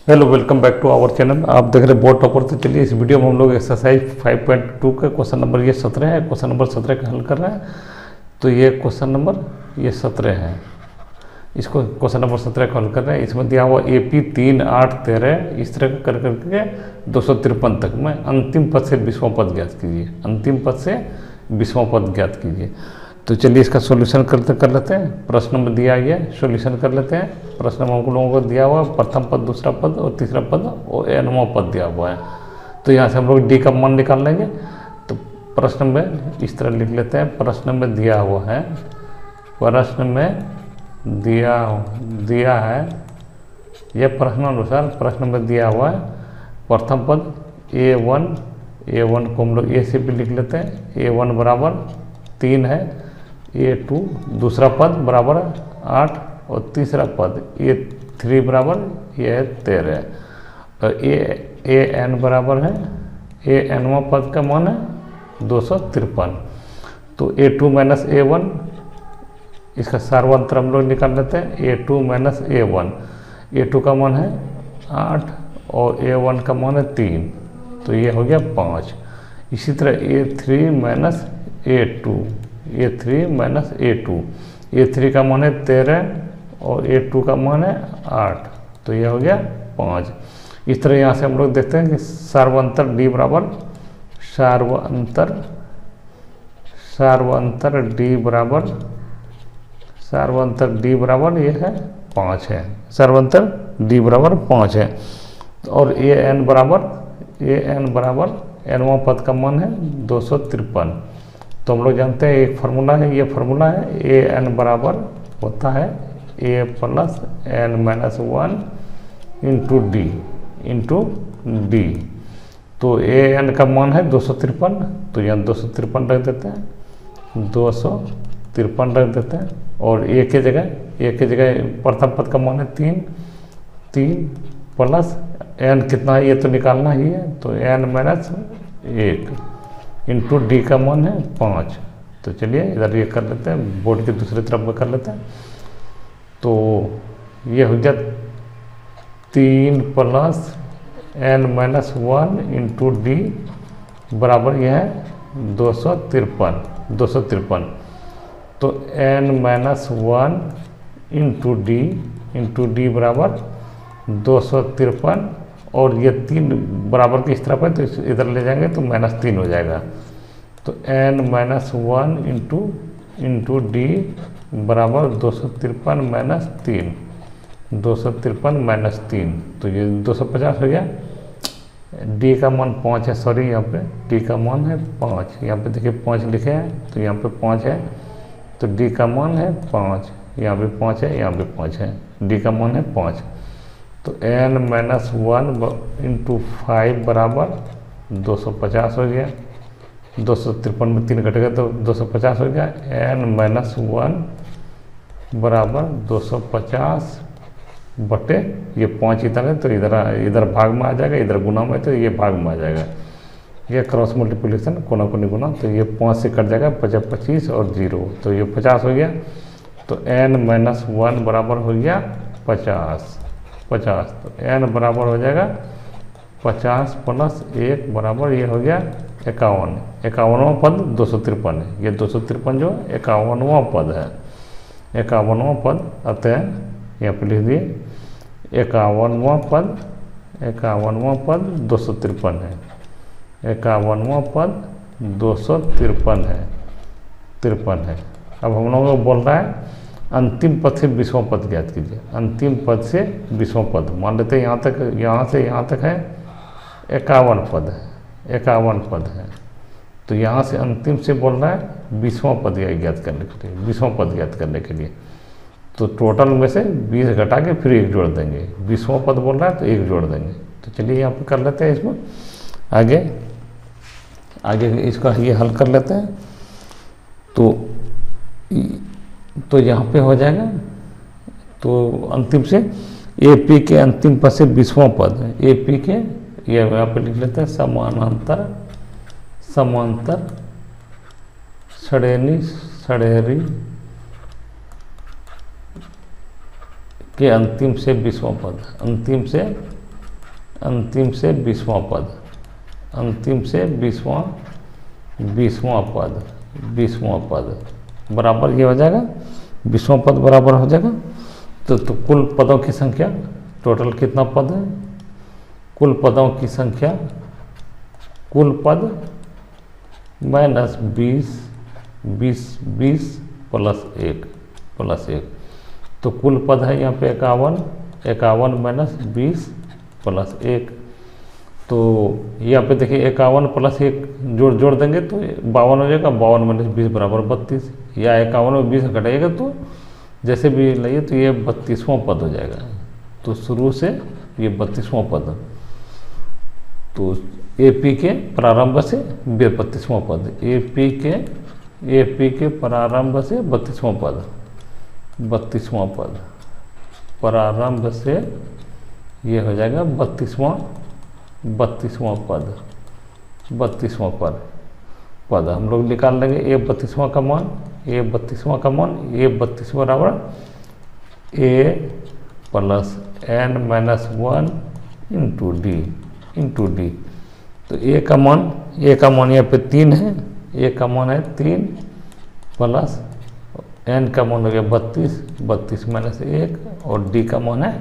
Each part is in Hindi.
Hello, welcome back to our channel. आप देख रहे हैं बोर्ड टॉपर। तो चलिए इस वीडियो में हम लोग एक्सरसाइज 5.2 का क्वेश्चन नंबर ये 17 है। क्वेश्चन नंबर 17 का हल कर रहे हैं। तो ये क्वेश्चन नंबर ये 17 है। इसको क्वेश्चन नंबर 17 का हल कर रहे हैं। इसमें दिया हुआ AP 3, 8, 13 इस तरह का कर करके 253 तक में अंतिम पद से 20वां पद ज्ञात कीजिए। अंतिम पद से 20वां पद ज्ञात कीजिए। तो चलिए इसका सॉल्यूशन कर लेते हैं। प्रश्न में दिया ये सॉल्यूशन कर लेते हैं। प्रश्न में हम लोगों को दिया हुआ प्रथम पद, दूसरा पद और तीसरा पद और nवां पद दिया हुआ है। तो यहाँ से हम लोग d का मान निकाल लेंगे। तो प्रश्न में इस तरह लिख लेते हैं। प्रश्न में दिया हुआ है, प्रश्न में दिया है यह प्रश्नानुसार प्रश्न में दिया हुआ है प्रथम पद A1 को हम लोग A से भी लिख लेते हैं। A1 बराबर 3 है। A2 दूसरा पद बराबर 8 और तीसरा पद A3 बराबर ये है 13 और AN बराबर है ANवां पद का मान है 253। तो A2 माइनस A1 इसका सार्वंतर हम लोग निकाल लेते हैं। A2 माइनस A1, A2 का मान है 8 और A1 का मान है 3, तो ये हो गया 5। इसी तरह A3 माइनस A2, A3 का मान है 13 और A2 का मान है 8, तो यह हो गया 5। इस तरह यहाँ से हम लोग देखते हैं कि सार्वंतर D बराबर सार्वंतर D बराबर ये है 5 है। सार्वंतर D बराबर 5 है। और AN बराबर nवां पद का मान है 253। तो हम लोग जानते हैं एक फार्मूला है, ये फार्मूला है AN बराबर होता है A plus N minus 1 into D। तो AN का मान है 253, तो यहाँ 253 रख देते हैं, 253 रख देते हैं। और A के जगह प्रथम पद का मान है 3 प्लस N कितना है ये तो निकालना ही है, तो N माइनस 1 इंटू D का मान है 5। तो चलिए इधर ये कर लेते हैं, बोर्ड की दूसरी तरफ में कर लेते हैं। तो ये हो गया 3 plus N minus 1 into D बराबर यह है 253। तो N माइनस 1 इंटू D बराबर 253 और ये 3 बराबर की इस तरफ है, तो इधर ले जाएंगे तो -3 हो जाएगा। तो N माइनस 1 इंटू D बराबर 253 माइनस 3, 253 माइनस 3, तो ये 250 हो गया। D का मान 5 है, सॉरी यहाँ पे D का मान है 5, यहाँ पे देखिए 5 लिखे हैं, तो यहाँ पे 5 है, तो D का मान है 5, यहाँ पे 5 है, यहाँ पे 5 है, D का मान है 5। तो N माइनस 1 इंटू 5 बराबर 250 हो गया। 253 में 3 घटेगा तो 250 हो गया। N माइनस 1 बराबर 250 बटे ये 5 इधर है, तो इधर भाग में आ जाएगा, इधर गुना में, तो ये भाग में आ जाएगा। ये क्रॉस मल्टीप्लिकेशन कोना को नहीं गुना, तो ये 5 से कट जाएगा, 25 और 0, तो ये 50 हो गया। तो N माइनस 1 बराबर हो गया 50। तो N बराबर हो जाएगा 50 प्लस 1 बराबर ये हो गया 51। 51वां पद 253 है, ये 253 जो 51वां पद है, 51वां पद। अतः यहाँ पर लिख दिए 51वां पद 253 है, 51वां पद 253 है, 53 है। अब हम लोगों को बोल रहा है अंतिम पद से 20वां पद ज्ञात कीजिए। अंतिम पद से 20वां पद, मान लेते हैं यहाँ से यहाँ तक है 51 पद है, 51 पद है। तो यहाँ से अंतिम से बोल रहा है 20वां पद ज्ञात करने के लिए, 20वां पद ज्ञात करने के लिए। तो टोटल में से 20 घटा के फिर 1 जोड़ देंगे। 20वां पद बोल रहा है तो 1 जोड़ देंगे। तो चलिए यहाँ पे कर लेते हैं, इसमें आगे इसका ये हल कर लेते हैं। तो यहाँ पे हो जाएगा, तो अंतिम से AP के अंतिम पद से 20वां पद है। AP के ये यहाँ पे लिख लेते हैं समांतर श्रेणी के अंतिम से 20वां पद, अंतिम से अंतिम से 20वां पद, अंतिम से 20वां पद बराबर ये हो जाएगा, 20वां पद बराबर हो जाएगा। तो कुल पदों की संख्या, टोटल कितना पद है, कुल पदों की संख्या, कुल पद माइनस 20 प्लस 1 तो कुल पद है यहाँ पे 51 माइनस 20 प्लस 1। तो यहाँ पे देखिए 51 प्लस 1 जोड़ देंगे तो 52 हो जाएगा, 52 माइनस 20 बराबर 32, या 51 में 20 घटाइएगा तो जैसे भी लाइए तो ये 32वां पद हो जाएगा। तो शुरू से ये 32वां पद, तो AP के प्रारंभ से 32वां पद, AP के प्रारंभ से 32वां पद, प्रारंभ से ये हो जाएगा 32वां पद हम लोग निकाल लेंगे। A 32वां का मान, A 32 बराबर A plus n minus 1 into D. तो A का मान यहाँ पे 3 है, A का मान है 3 प्लस n का मान हो गया 32 माइनस 1 और D का मान है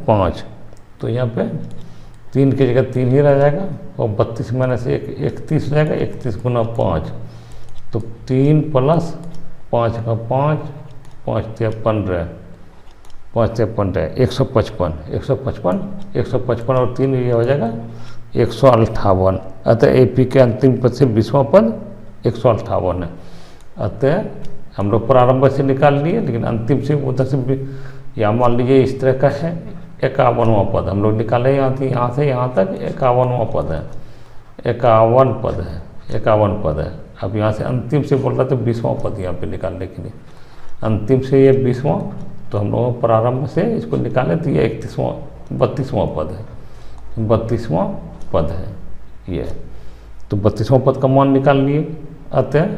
5, तो यहाँ पे 3 की जगह 3 ही रह जाएगा और 32 माइनस 1 31 हो जाएगा, 31 गुना 5 तो 3 प्लस 5 का 5 से 15, 155 और 3 ये हो जाएगा 158। अतः AP के अंतिम पद से 20वां पद 158 है। अतः हम लोग प्रारंभ से निकाल लिए, लेकिन अंतिम से उधर से भी, या मान लीजिए इस तरह का है 51वां पद हम लोग निकाले, यहाँ से यहाँ तक 51वां पद है, 51 पद है। अब यहाँ से अंतिम से बोल रहा था 20वां पद यहाँ पे निकालने के लिए, अंतिम से ये 20वां, तो हम लोग प्रारंभ से इसको निकाले तो ये 32वां पद है ये। तो 32वां पद का मान निकाल लिए। अतः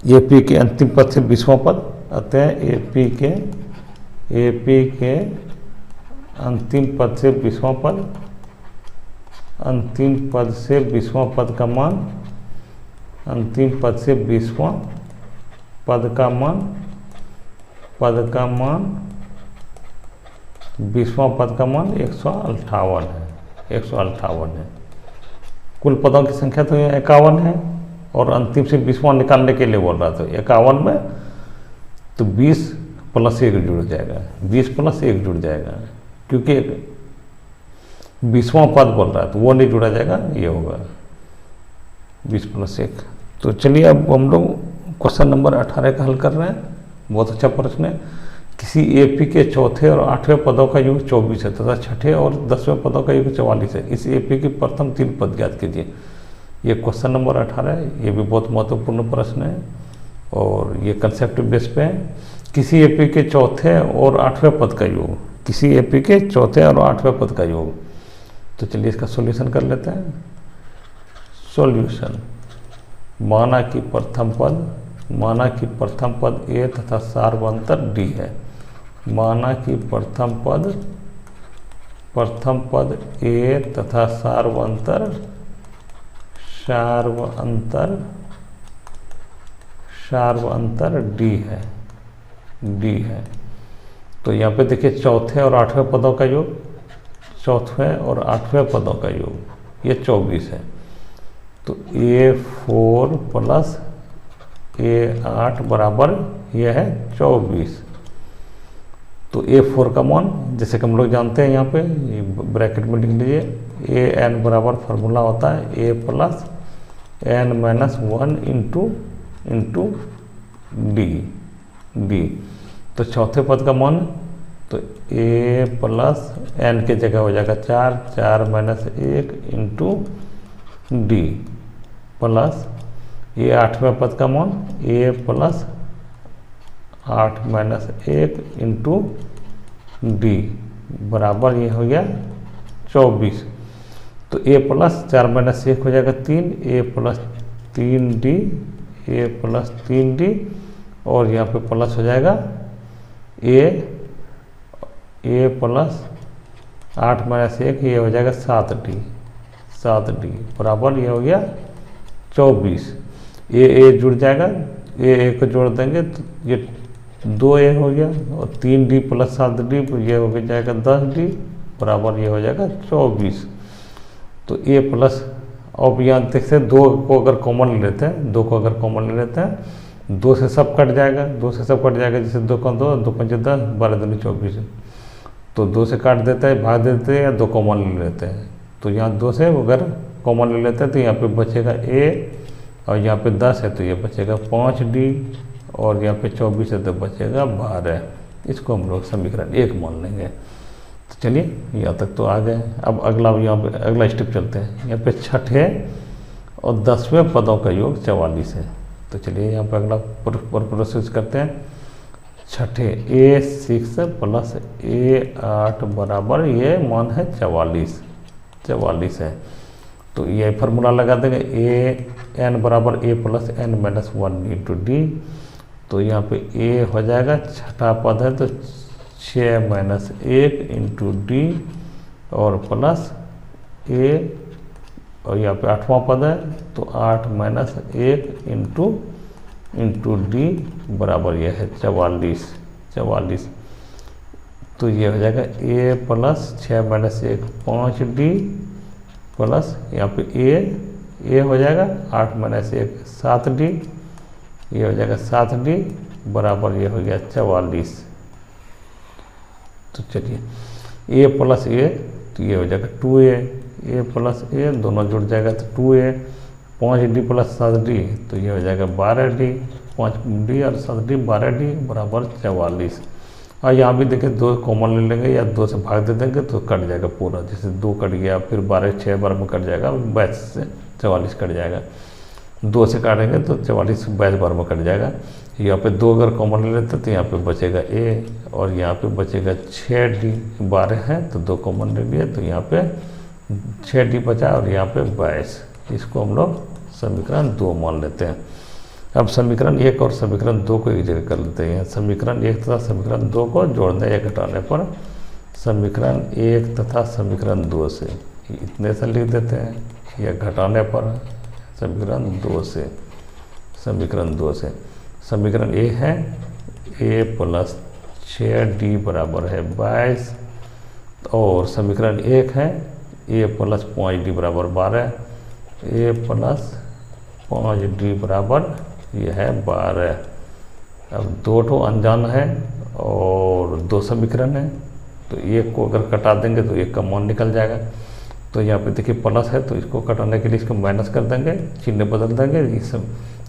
AP के अंतिम पद से 20वां पद, अतः AP के अंतिम पद से 20वां पद, अंतिम पद से 20वां पद का मान, अंतिम पद से 20वां पद का मान 158 है। कुल पदों की संख्या तो 51 है और अंतिम से 20वां निकालने के लिए बोल रहा था। 51 में तो 20 प्लस 1 जुड़ जाएगा, 20 प्लस 1 जुड़ जाएगा, क्योंकि 20वां पद बोल रहा है तो वो नहीं जुड़ा जाएगा, ये होगा 20 प्लस 1। तो चलिए अब हम लोग क्वेश्चन नंबर 18 का हल कर रहे हैं। बहुत अच्छा प्रश्न है। किसी AP के चौथे और 8वें पदों का योग 24 है तथा छठे और 10वें पदों का योग 44 है। इस AP के प्रथम 3 पद ज्ञात कीजिए। ये क्वेश्चन नंबर 18 है। ये भी बहुत महत्वपूर्ण प्रश्न है और ये कंसेप्ट बेस पे है। किसी AP के चौथे और 8वें पद का योग, किसी AP के चौथे और 8वें पद का योग। तो चलिए इसका सॉल्यूशन कर लेते हैं। सॉल्यूशन, माना कि प्रथम पद A तथा सार्वंतर D है। माना कि प्रथम पद A तथा सार्वंतर D है। तो यहाँ पे देखिए चौथे और 8वें पदों का योग, चौथे और 8वें पदों का योग ये 24 है। तो A4 प्लस A8 बराबर यह है 24। तो A4 का मान जैसे कि हम लोग जानते हैं, यहाँ पे ब्रैकेट में लिख लीजिए AN बराबर फार्मूला होता है A plus N minus 1 into D। तो चौथे पद का मान तो A प्लस N के जगह हो जाएगा 4 माइनस 1 इंटू D प्लस ये 8वें पद का मान A plus 8 minus 1 into D बराबर ये हो गया 24। तो A प्लस 4 माइनस 1 हो जाएगा 3, A प्लस 3D और यहाँ पे प्लस हो जाएगा A ए प्लस 8 माइनस 1 ये हो जाएगा 7D, 7D बराबर ये हो गया 24। ए जुड़ जाएगा, ए को जोड़ देंगे तो ये 2A हो गया और 3D प्लस 7D ये हो जाएगा 10D बराबर ये हो जाएगा 24। तो ए प्लस, अब यहाँ देखते हैं 2 को अगर कॉमन ले लेते हैं, 2 को अगर कॉमन ले लेते हैं 2 से सब कट जाएगा, 2 से सब कट जाएगा, जैसे 2 का 2, 2 5 10, 12 दूनी 24। तो 2 से काट देता है, भाग देते हैं या 2 कॉमन ले लेते हैं। तो यहाँ 2 से अगर कॉमन ले लेते हैं तो यहाँ पे बचेगा ए और यहाँ पे 10 है तो ये बचेगा 5D और यहाँ पे 24 है तो बचेगा 12। इसको हम लोग समीकरण 1 मान लेंगे। तो चलिए यहाँ तक तो आ गए। अब अगला यहाँ पे अगला स्टेप चलते हैं। यहाँ पे छठे और 10वें पदों का योग 44 है। तो चलिए यहाँ पे अगला प्रोसेस करते हैं। छठे A6 प्लस A8 बराबर ये मान है 44 है। तो ये फार्मूला लगा देंगे, an बराबर a plus n minus 1 into D. तो यहाँ पे a हो जाएगा, छठा पद है तो 6 माइनस 1 इंटू डी और प्लस a, और यहाँ पे 8वां पद है तो 8 माइनस 1 इंटू डी बराबर यह है 44। तो ये हो जाएगा a plus 6 minus 1 5D plus यहाँ पे ए हो जाएगा 8 माइनस 1 7D, ये हो जाएगा 7D बराबर ये हो गया 44। तो चलिए a प्लस ए तो ये हो जाएगा 2a, a प्लस ए दोनों जुड़ जाएगा तो 2a, 5D प्लस 7D तो ये हो जाएगा 12D, 5D और 7D 12D बराबर 44। और यहाँ भी देखिए 2 कॉमन ले लेंगे या 2 से भाग दे देंगे तो कट जाएगा पूरा, जैसे 2 कट गया फिर 12 6 बार में कट जाएगा, 22 से 44 कट जाएगा। 2 से काटेंगे तो 44 22 बार में कट जाएगा। यहाँ पे 2 अगर कॉमन ले लेते तो यहाँ पे बचेगा a और यहाँ पे बचेगा 6D, 12 है तो 2 कॉमन ले लिए तो यहाँ पे 6D बचा और यहाँ पे 22। इसको हम लोग समीकरण 2 मान लेते हैं। अब समीकरण 1 और समीकरण 2 को एक जगह कर लेते हैं। समीकरण 1 तथा समीकरण 2 को जोड़ने या घटाने पर समीकरण 1 तथा समीकरण 2 से इतने से लिख देते हैं, या घटाने पर समीकरण 2 से समीकरण A है a प्लस 6D बराबर है 22 और समीकरण 1 है a प्लस 5D बराबर 12, a प्लस 5D बराबर यह है 12। अब 2 अनजान है और 2 समीकरण है तो 1 को अगर कटा देंगे तो 1 का मान निकल जाएगा। तो यहाँ पे देखिए प्लस है तो इसको कटाने के लिए इसको माइनस कर देंगे, चिन्ह बदल देंगे। इस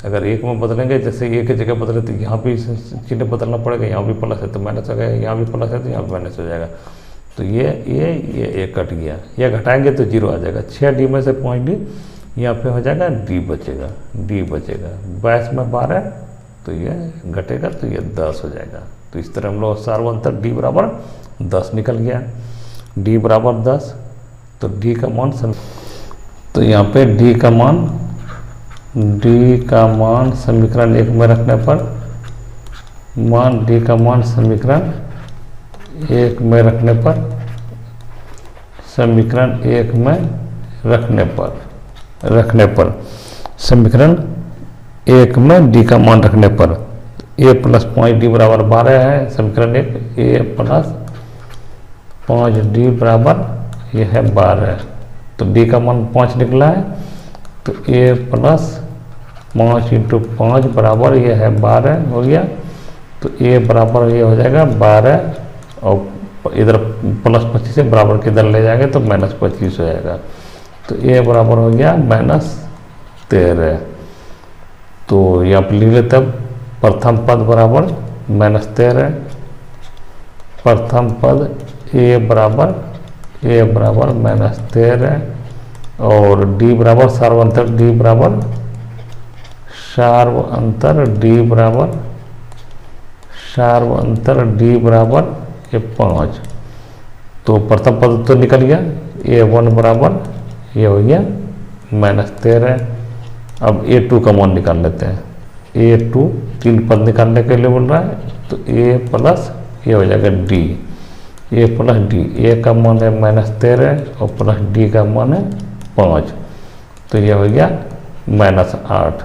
अगर 1 में बदलेंगे, जैसे 1 की जगह बदले तो यहाँ भी चिन्ह बदलना पड़ेगा, यहाँ भी प्लस है तो माइनस हो गया, यहाँ भी प्लस है तो यहाँ भी माइनस हो जाएगा। तो ये कट गया, यह घटाएंगे तो 0 आ जाएगा। 6D में से 5D यहाँ पे हो जाएगा D बचेगा 22 में 12 तो ये घटेगा तो ये 10 हो जाएगा। तो इस तरह हम लोग सार्वंतर D बराबर 10 निकल गया। D बराबर 10 तो D का मान तो यहाँ पे D का मान समीकरण 1 में रखने पर D का मान समीकरण 1 में रखने पर समीकरण 1 में रखने पर समीकरण 1 में D का मान रखने पर a प्लस 5D बराबर 12 है। समीकरण 1 a प्लस 5D बराबर यह है 12। तो D का मान 5 निकला है तो a प्लस 5 इंटू 5 बराबर यह है 12 हो गया। तो a बराबर ये हो जाएगा 12 और इधर प्लस 25 से बराबर के इधर ले जाएंगे तो माइनस 25 हो जाएगा। तो a बराबर हो गया -13। तो यहाँ पर लिख लेते हैं प्रथम पद बराबर -13, प्रथम पद a बराबर -13 और D बराबर सार्वंतर D बराबर ये 5। तो प्रथम पद तो निकल गया, a1 बराबर ये हो गया -13। अब a2 का मान निकाल लेते हैं। a2 3 पद निकालने के लिए बोल रहा है तो a प्लस ये हो जाएगा D, ए प्लस डी, ए का मान है -13 और प्लस डी का मान है 5, तो ये हो गया -8,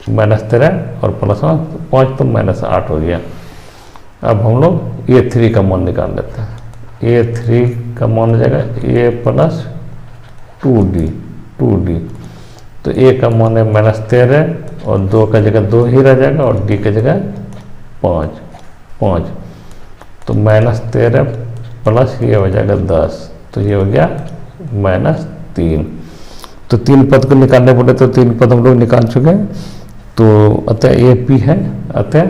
-13 और प्लस 5 तो -8 हो गया। अब हम लोग A3 का मान निकाल लेते हैं। A3 का मान हो जाएगा A प्लस 2D, तो A का मान है -13 और 2 का जगह 2 ही रह जाएगा और D की जगह 5, तो -13 प्लस ये हो जाएगा 10, तो ये हो गया -3। तो 3 पद को निकालने बोले तो 3 पद हम लोग निकाल चुके हैं। तो अतः AP है, अतः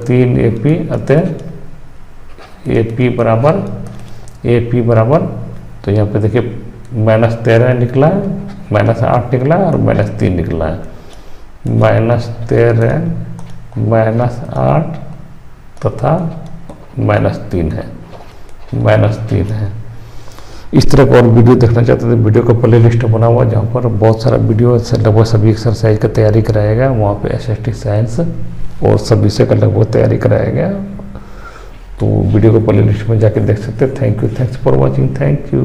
3 AP, अतः AP बराबर, तो यहाँ पे देखिए -13 निकला है, -8 निकला है और -3 निकला है। -13 -8 तथा -3 है। इस तरह का और वीडियो देखना चाहते हैं तो वीडियो का प्ले लिस्ट बना हुआ जहाँ पर बहुत सारा वीडियो लगभग सभी एक्सरसाइज का तैयारी कराएगा। वहाँ पे SST साइंस और सब विषय का लगभग तैयारी कराएगा। तो वीडियो को प्ले लिस्ट में जाके देख सकते हैं। Thank you, thanks for watching, thank you.